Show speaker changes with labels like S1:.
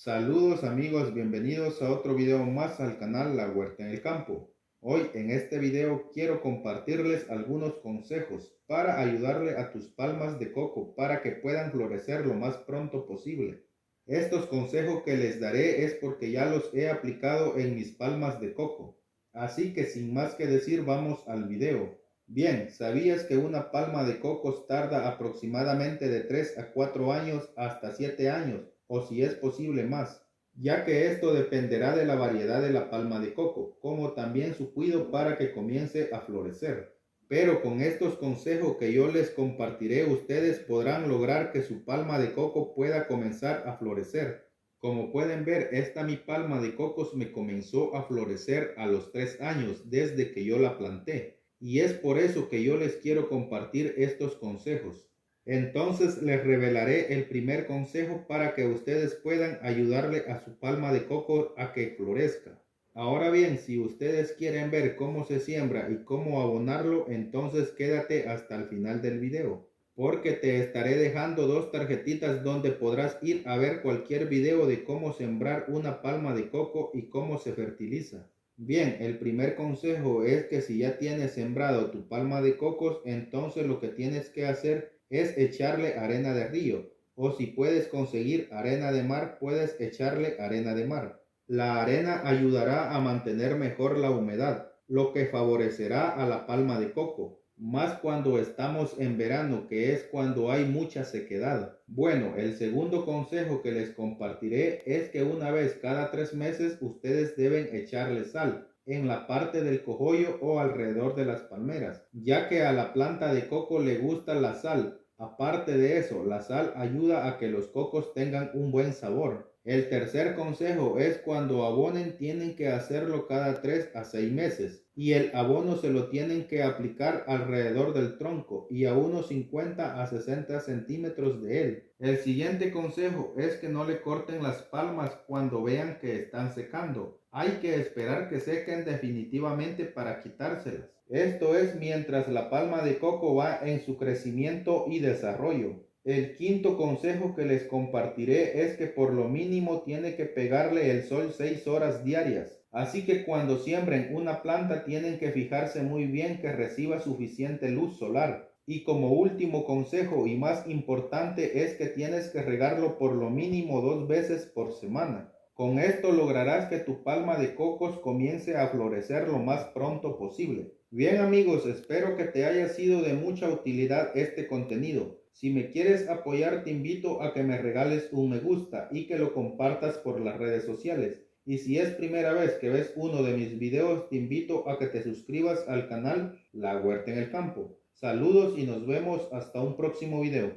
S1: Saludos amigos, bienvenidos a otro video más al canal La Huerta en el Campo. Hoy en este video quiero compartirles algunos consejos para ayudarle a tus palmas de coco para que puedan florecer lo más pronto posible. Estos consejos que les daré es porque ya los he aplicado en mis palmas de coco. Así que sin más que decir vamos al video. Bien, ¿sabías que una palma de cocos tarda aproximadamente de 3 a 4 años hasta 7 años, o si es posible más? Ya que esto dependerá de la variedad de la palma de coco, como también su cuidado para que comience a florecer. Pero con estos consejos que yo les compartiré, ustedes podrán lograr que su palma de coco pueda comenzar a florecer. Como pueden ver, esta mi palma de cocos me comenzó a florecer a los 3 años desde que yo la planté. Y es por eso que yo les quiero compartir estos consejos. Entonces les revelaré el primer consejo para que ustedes puedan ayudarle a su palma de coco a que florezca. Ahora bien, si ustedes quieren ver cómo se siembra y cómo abonarlo, entonces quédate hasta el final del video, porque te estaré dejando dos tarjetitas donde podrás ir a ver cualquier video de cómo sembrar una palma de coco y cómo se fertiliza. Bien, el primer consejo es que si ya tienes sembrado tu palma de cocos, entonces lo que tienes que hacer es echarle arena de río, o si puedes conseguir arena de mar, puedes echarle arena de mar. La arena ayudará a mantener mejor la humedad, lo que favorecerá a la palma de coco, más cuando estamos en verano, que es cuando hay mucha sequedad. Bueno, el segundo consejo que les compartiré es que una vez cada 3 meses ustedes deben echarle sal en la parte del cogollo o alrededor de las palmeras, ya que a la planta de coco le gusta la sal. Aparte de eso, la sal ayuda a que los cocos tengan un buen sabor. El tercer consejo es cuando abonen tienen que hacerlo cada 3 a 6 meses y el abono se lo tienen que aplicar alrededor del tronco y a unos 50 a 60 centímetros de él. El siguiente consejo es que no le corten las palmas cuando vean que están secando. Hay que esperar que sequen definitivamente para quitárselas. Esto es mientras la palma de coco va en su crecimiento y desarrollo. El quinto consejo que les compartiré es que por lo mínimo tiene que pegarle el sol 6 horas diarias. Así que cuando siembren una planta tienen que fijarse muy bien que reciba suficiente luz solar. Y como último consejo y más importante es que tienes que regarlo por lo mínimo 2 veces por semana. Con esto lograrás que tu palma de cocos comience a florecer lo más pronto posible. Bien amigos, espero que te haya sido de mucha utilidad este contenido. Si me quieres apoyar, te invito a que me regales un me gusta y que lo compartas por las redes sociales. Y si es primera vez que ves uno de mis videos, te invito a que te suscribas al canal La Huerta en el Campo. Saludos y nos vemos hasta un próximo video.